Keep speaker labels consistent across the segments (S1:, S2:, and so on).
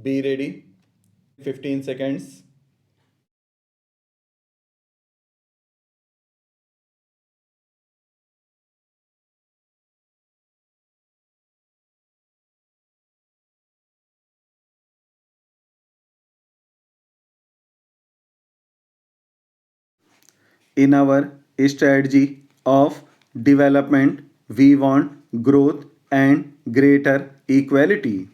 S1: Be ready. 15 seconds. In our strategy of development, we want growth and greater equality.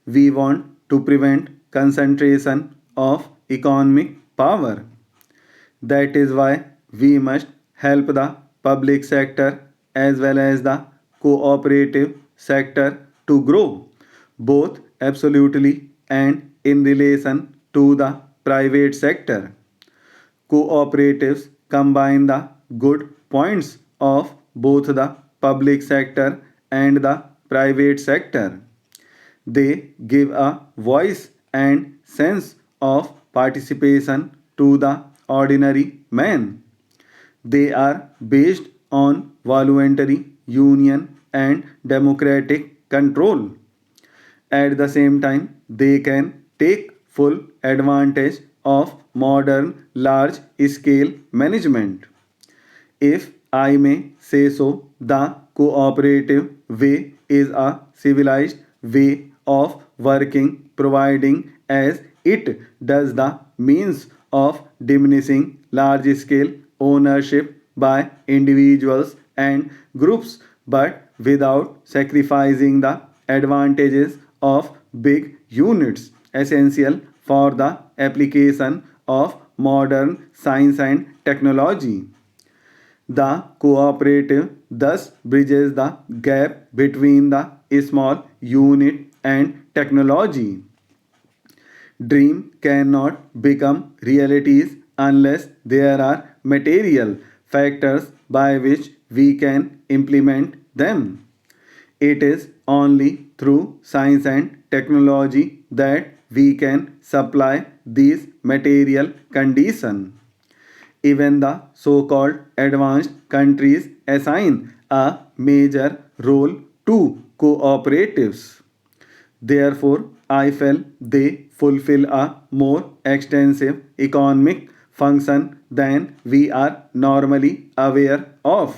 S1: We want to prevent concentration of economic power. That is why we must help the public sector as well as the cooperative sector to grow, both absolutely and in relation to the private sector. Cooperatives combine the good points of both the public sector and the private sector. They give a voice and sense of participation to the ordinary man. They are based on voluntary union and democratic control. At the same time, they can take full advantage of modern large scale management. If I may say so, the cooperative way is a civilized way of working, providing as it does the means of diminishing large scale ownership by individuals and groups, but without sacrificing the advantages of big units essential for the application of modern science and technology. The cooperative thus bridges the gap between the small unit and technology. Dream cannot become realities unless there are material factors by which we can implement them. It is only through science and technology that we can supply these material conditions. Even the so-called advanced countries assign a major role to cooperatives. Therefore, I feel they fulfill a more extensive economic function than we are normally aware of.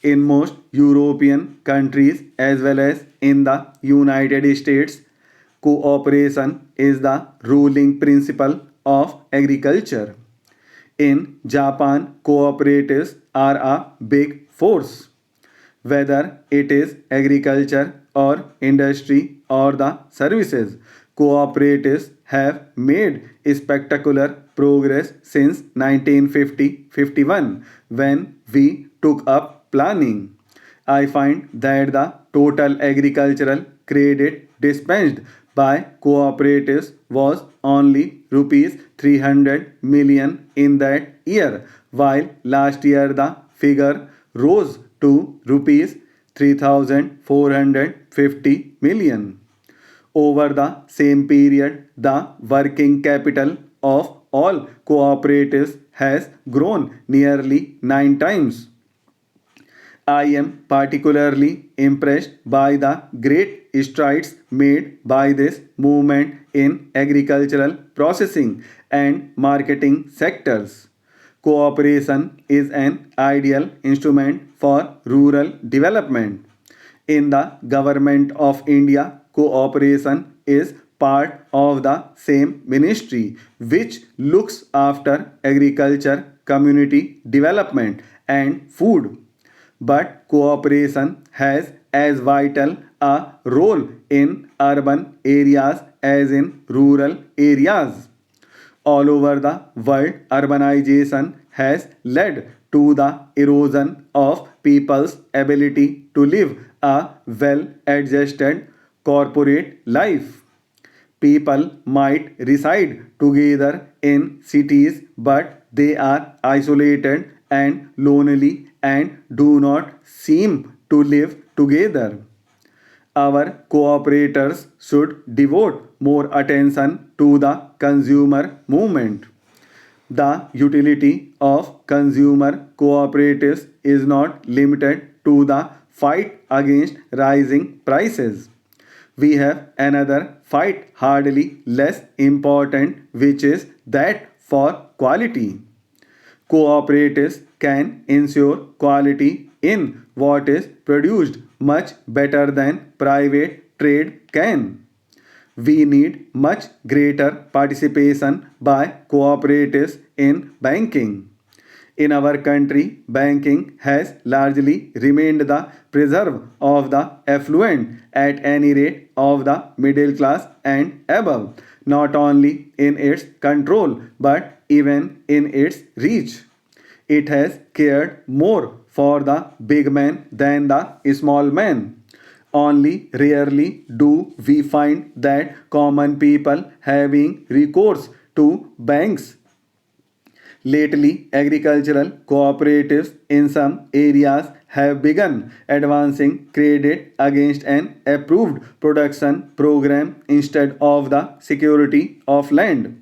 S1: In most European countries as well as in the United States, cooperation is the ruling principle of agriculture. In Japan, cooperatives are a big force. Whether it is agriculture or industry or the services, cooperatives have made spectacular progress since 1950-51 when we took up planning. I find that the total agricultural credit dispensed by cooperatives was only rupees 300 million in that year, while last year the figure rose to rupees 3450 million. Over the same period, the working capital of all cooperatives has grown nearly 9 times. I am particularly impressed by the great strides made by this movement in agricultural processing and marketing sectors. Cooperation is an ideal instrument for rural development. In the Government of India, cooperation is part of the same ministry which looks after agriculture, community development, and food. But cooperation has as vital a role in urban areas as in rural areas. All over the world, urbanization has led to the erosion of people's ability to live a well adjusted corporate life. People might reside together in cities, but they are isolated and lonely and do not seem to live together. Our cooperators should devote more attention to the consumer movement. The utility of consumer cooperatives is not limited to the fight against rising prices. we have another fight hardly less important, which is that for quality. Cooperatives can ensure quality in what is produced much better than private trade can. We need much greater participation by cooperatives in banking. In our country, banking has largely remained the preserve of the affluent, at any rate of the middle class and above, not only in its control but even in its reach. It has cared more for the big man than the small man. Only rarely do we find that common people having recourse to banks. Lately, agricultural cooperatives in some areas have begun advancing credit against an approved production program instead of the security of land.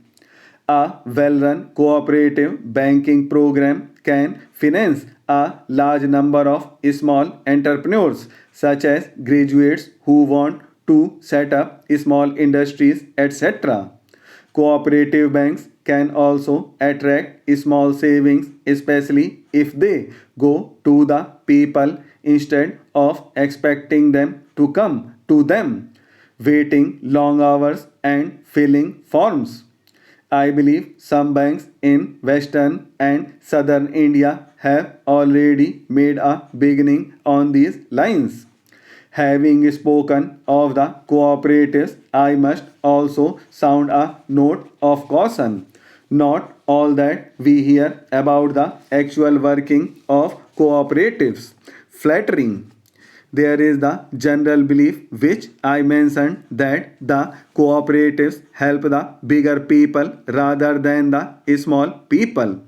S1: A well run cooperative banking program can finance a large number of small entrepreneurs, such as graduates who want to set up small industries, etc. Cooperative banks can also attract small savings, especially if they go to the people instead of expecting them to come to them, waiting long hours and filling forms. I believe some banks in western and southern India have already made a beginning on these lines. Having spoken of the cooperatives, I must also sound a note of caution. Not all that we hear about the actual working of cooperatives flattering. There is the general belief which I mentioned that the cooperatives help the bigger people rather than the small people.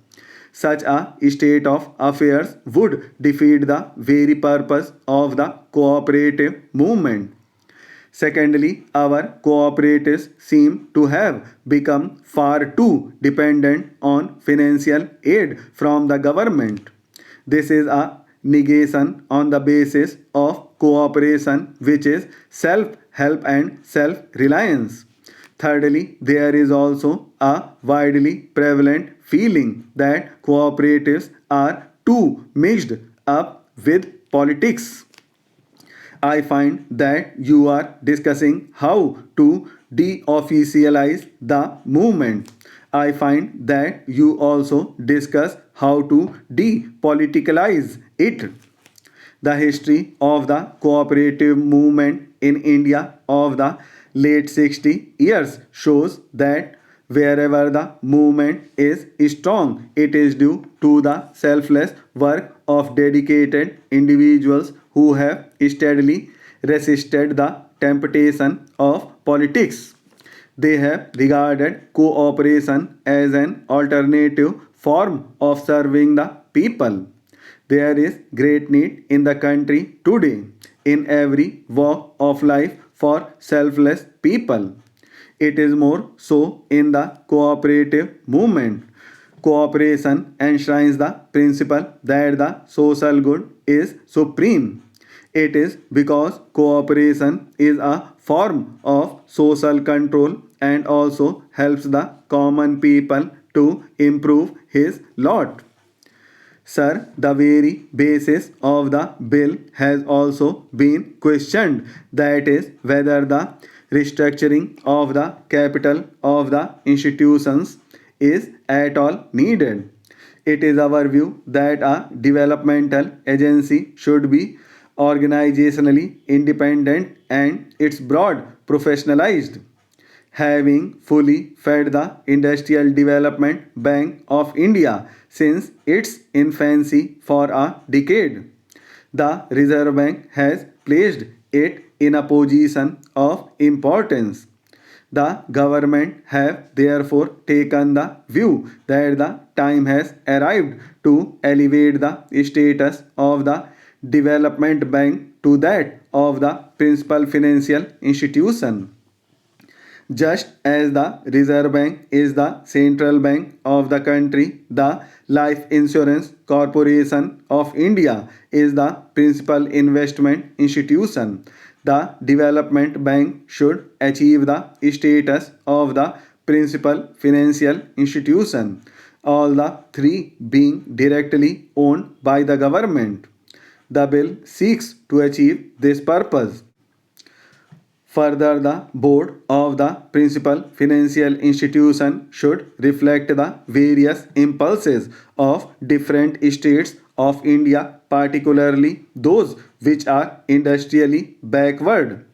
S1: Such a state of affairs would defeat the very purpose of the cooperative movement. Secondly, our cooperatives seem to have become far too dependent on financial aid from the government. This is a negation on the basis of cooperation, which is self help and self reliance. Thirdly, there is also a widely prevalent feeling that cooperatives are too mixed up with politics. I find that you are discussing how to deofficialize the movement. I find that you also discuss how to depoliticalize it. The history of the cooperative movement in India of the late 60 years shows that wherever the movement is strong, it is due to the selfless work of dedicated individuals who have steadily resisted the temptation of politics. They have regarded cooperation as an alternative form of serving the people. There is great need in the country today, in every walk of life, for selfless people. It is more so in the cooperative movement. Cooperation enshrines the principle that the social good is supreme. It is because cooperation is a form of social control and also helps the common people to improve his lot. Sir, the very basis of the bill has also been questioned, that is, whether the restructuring of the capital of the institutions is at all needed. It is our view that a developmental agency should be organizationally independent and its broad professionalized. Having fully fed the Industrial Development Bank of India since its infancy for a decade. The Reserve Bank has placed it in a position of importance. The government have therefore taken the view that the time has arrived to elevate the status of the development bank to that of the principal financial institution. Just as the Reserve Bank is the central bank of the country, the Life Insurance Corporation of India is the principal investment institution. The Development Bank should achieve the status of the principal financial institution, all the three being directly owned by the government. The bill seeks to achieve this purpose. Further, the board of the principal financial institution should reflect the various impulses of different states of India, particularly those which are industrially backward.